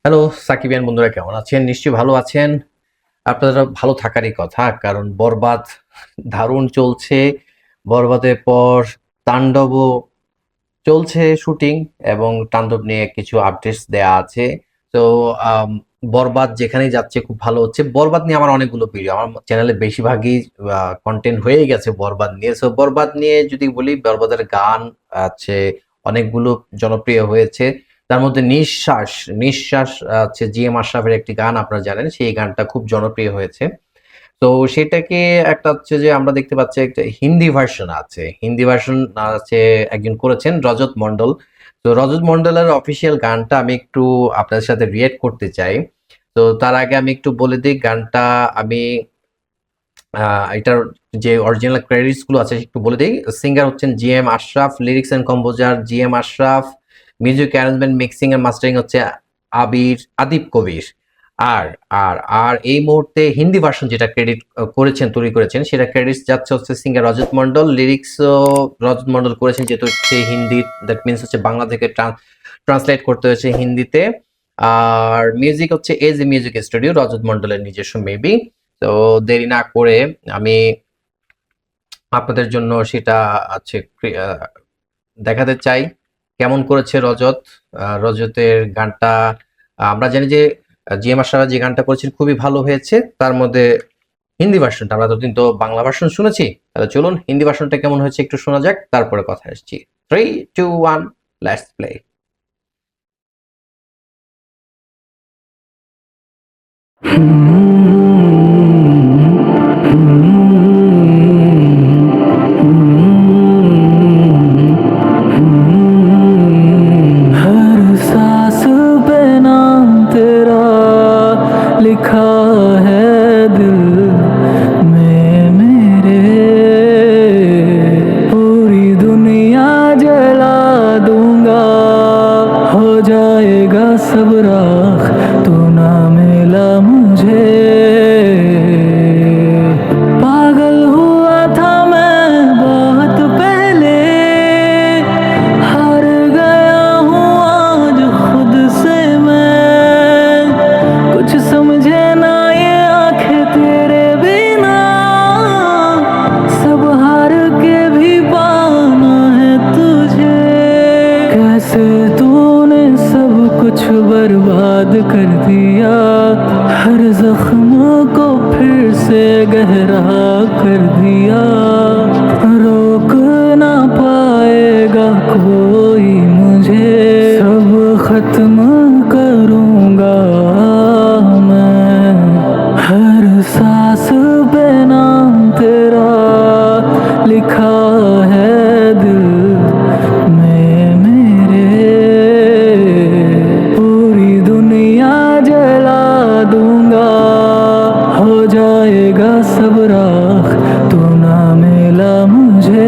Hello সাকিবিয়ান বন্ধুরা, কেমন আছেন? নিশ্চয়ই ভালো আছেন। আপনারা ভালো থাকারই কথা, কারণ বরবাদ দারুণ চলছে। বরবাদের পর তাণ্ডবও চলছে শুটিং, এবং তাণ্ডব নিয়ে কিছু আপডেটস দেয়া আছে। তো আম, বরবাদ যেখানেই যাচ্ছে খুব ভালো হচ্ছে। বরবাদ নিয়ে আমার অনেকগুলো ভিডিও আমার চ্যানেলে বেশিরভাগই কন্টেন্ট হয়ে গেছে বরবাদ নিয়ে। সো বরবাদ নিয়ে যদি বলি, বরবাদের গান আছে অনেকগুলো জনপ্রিয় হয়েছে। তার মধ্যে নিঃশ্বাস নিঃশ্বাস আছে জি এম আশরাফের একটি গান, আপনারা জানেন সেই গানটা খুব জনপ্রিয় হয়েছে। তো সেটাকে একটা হচ্ছে যে আমরা দেখতে পাচ্ছি একটা হিন্দি ভার্সন আছে, হিন্দি ভার্সন আছে, একজন করেছেন রজত মন্ডল। তো রজত মন্ডলের অফিসিয়াল গানটা আমি একটু আপনাদের সাথে রিয়েক্ট করতে চাই। তো তার আগে আমি একটু বলে দিই গানটা। আমি এটার যে অরিজিনাল ক্রেডিটস গুলো আছে একটু বলে দিই। সিঙ্গার হচ্ছেন G M Ashraf, lyrics and composer G M Ashraf, music arrangement, mixing and mastering হচ্ছে আদিব কবির। আর আর আর এই মুহূর্তে হিন্দি ভার্সন যেটা ক্রেডিট করেছেন, তৈরি করেছেন, সেটা ক্রেডিটস যাচ্ছে হচ্ছে সিঙ্গার রজত মন্ডল, লিরিক্সও রজত মন্ডল করেছেন, যেহেতু হচ্ছে হিন্দি, দ্যাট মিনস হচ্ছে বাংলা থেকে ট্রান্সলেট করতে হয়েছে হিন্দিতে। আর মিউজিক হচ্ছে এজ এ মিউজিক স্টুডিও, রজত মন্ডলের নিজস্ব মেবি। তো দেরি না করে আমি আপনাদের জন্য সেটা আছে দেখাতে চাই কেমন করেছে রজত। রজতের গানটা আমরা জানি যে জি এম আশরাফ যে গানটা করেছেন খুবই ভালো হয়েছে। তার মধ্যে হিন্দি ভার্সনটা আমরা ততদিন তো বাংলা ভার্সন শুনেছি, তাহলে চলুন হিন্দি ভার্সনটা কেমন হয়েছে একটু শোনা যাক, তারপরে কথা আসছি। 3, 2, 1, লেটস প্লে। हर सांस पे नाम तेरा लिखा है दिल में मेरे। पूरी दुनिया जला दूंगा, हो जाएगा सब राख, तू ना मिला मुझे। पागल हुआ था मैं बहुत पहले, हार गया हूँ आज खुद से मैं। कुछ समझे ना ये आंखें तेरे बिना, सब हार के भी पाना है तुझे। कैसे तूने सब कुछ बर्बाद कर दिया, हर जख्म को फिर से गहरा कर दिया। रोक ना पाएगा कोई मुझे, सब खत्म करूंगा मैं। हर सांस पे नाम तेरा लिखा है दिल में मेरे। पूरी दुनिया जला दूंगा, हो जाएगा सब राख, तू ना मिला मुझे।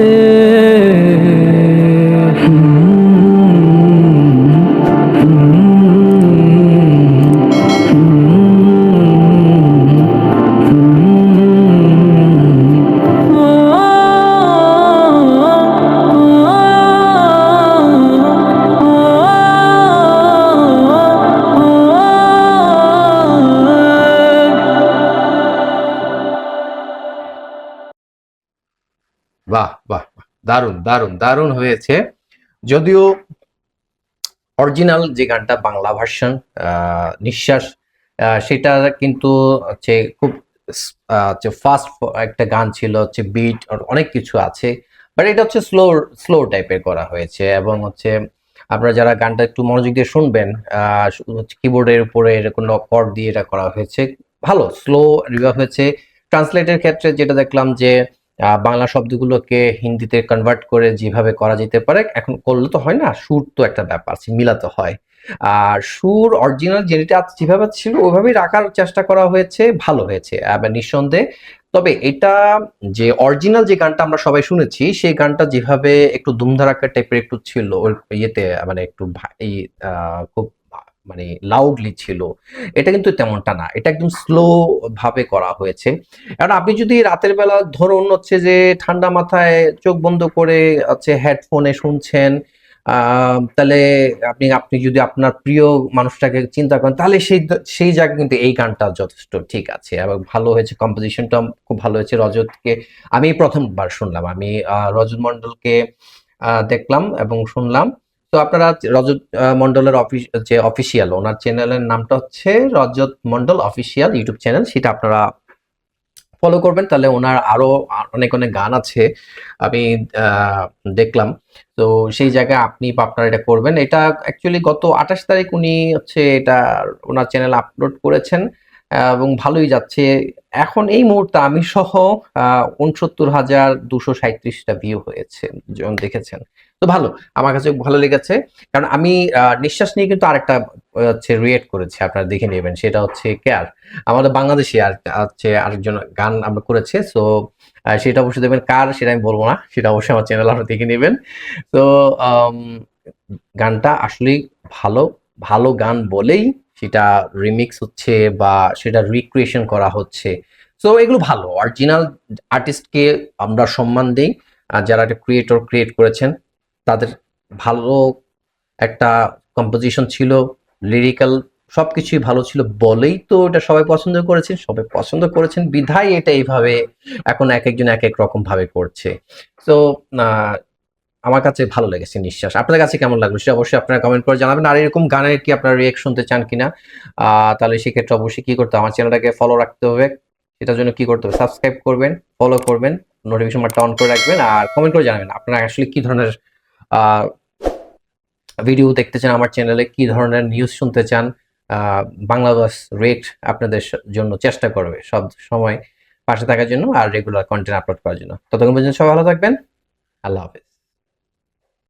বাহ বাহ বাহ, দারুণ দারুণ দারুণ হয়েছে। যদিও অরিজিনাল যে গানটা বাংলা ভার্সন নিঃশ্বাস, সেটা কিন্তু হচ্ছে খুব হচ্ছে ফাস্ট একটা গান ছিল, হচ্ছে বিট অনেক কিছু আছে। বাট এটা হচ্ছে স্লো স্লো টাইপের করা হয়েছে, এবং হচ্ছে আপনারা যারা গানটা একটু মনোযোগ দিয়ে শুনবেন, কিবোর্ডের উপরে এরকম কর্ড দিয়ে এটা করা হয়েছে, ভালো স্লো রিভাব হয়েছে। ট্রান্সলেটের ক্ষেত্রে যেটা দেখলাম যে বাংলা শব্দগুলোকে হিন্দিতে কনভার্ট করে যেভাবে করা যেতে পারে, এখন করলে তো হয় না, সুর তো একটা ব্যাপার আছে, মিলাতে হয়। আর সুর অরিজিনাল যেটা যেভাবে ছিল ওইভাবেই রাখার চেষ্টা করা হয়েছে, ভালো হয়েছে নিঃসন্দেহে। তবে এটা যে অরিজিনাল যে গানটা আমরা সবাই শুনেছি, সেই গানটা যেভাবে একটু ধুমধারাক্কা টাইপের একটু ছিল ওর ইয়েতে, মানে একটু খুব মানে লাউডলি ছিল, এটা কিন্তু তেমনটা না, এটা একদম স্লো ভাবে করা হয়েছে। কারণ আপনি যদি রাতের বেলা ধরুন হচ্ছে যে ঠান্ডা মাথায় চোখ বন্ধ করে হচ্ছে হেডফোনে শুনছেন, তাহলে আপনি আপনি যদি আপনার প্রিয় মানুষটাকে চিন্তা করেন তাহলে সেই জায়গায় কিন্তু এই গানটা যথেষ্ট ঠিক আছে এবং ভালো হয়েছে, কম্পোজিশনটা খুব ভালো হয়েছে। রজতকে আমি প্রথমবার শুনলাম, আমি রজত মন্ডলকে দেখলাম এবং শুনলাম। তো আপনারা রজত মন্ডলের যে অফিসিয়াল ওনার চ্যানেলের নামটা হচ্ছে রজত মন্ডল অফিসিয়াল ইউটিউব চ্যানেল, সেটা আপনারা ফলো করবেন। তাহলে ওনার আরো অনেক অনেক গান আছে আমি দেখলাম। তো সেই জায়গায় আপনি বা আপনারা এটা করবেন। এটা অ্যাকচুয়ালি গত 28 তারিখ উনি হচ্ছে এটা ওনার চ্যানেল আপলোড করেছেন এবং ভালোই যাচ্ছে। এখন এই মুহূর্তে আমি সহ 69,237টা ভিউ হয়েছে, যখন দেখেছেন। তো ভালো, আমার কাছে ভালো লেগেছে। কারণ আমি নিঃশ্বাস নিয়ে কিন্তু আরেকটা হচ্ছে রিয়েক্ট করেছি, আপনারা দেখে নেবেন। সেটা হচ্ছে কেয়ার, আমাদের বাংলাদেশি আর হচ্ছে আরেকজন গান আমরা করেছে। সো সেটা অবশ্যই দেখবেন, কার সেটা আমি বলবো না, সেটা অবশ্যই আমার চ্যানেল আপনারা দেখে নেবেন। তো গানটা আসলেই ভালো, ভালো গান বলেই সেটা রিমিক্স হচ্ছে বা সেটা রিক্রিয়েশন করা হচ্ছে। সো এগুলো ভালো, অরিজিনাল আর্টিস্টকে আমরা সম্মান দিই। আর যারা একটা ক্রিয়েট করেছেন তাদের ভালো একটা কম্পোজিশন ছিল, লিরিক্যাল সবকিছুই ভালো ছিল বলেই তো এটা সবাই পছন্দ করেছেন বিধায় এটা এইভাবে এখন একজন এক এক রকম ভাবে করছে। তো আমার কাছে ভালো লেগেছে নিঃশ্বাস। আপনাদের কাছে কেমন লাগলো সেটা অবশ্যই আপনারা কমেন্ট করে জানাবেন। আর এরকম গানের কি আপনারা রিয়েক্ট শুনতে চান কিনা, তাহলে সেক্ষেত্রে অবশ্যই কি করতে হবে, আমার চ্যানেলটাকে ফলো রাখতে হবে। সেটার জন্য কি করতে হবে, সাবস্ক্রাইব করবেন, ফলো করবেন, নোটিফিকেশন বারটা অন করে রাখবেন আর কমেন্ট করে জানাবেন আপনারা আসলে কি ধরনের ভিডিও দেখতে চান, আমার চ্যানেলে কি ধরনের নিউজ শুনতে চান। বাংলাদেশ রেট আপনাদের জন্য চেষ্টা করবে সব সময় পাশে থাকার জন্য আর রেগুলার কন্টেন্ট আপলোড করার জন্য। ততক্ষণ পর্যন্ত সবাই ভালো থাকবেন। আল্লাহ হাফেজ।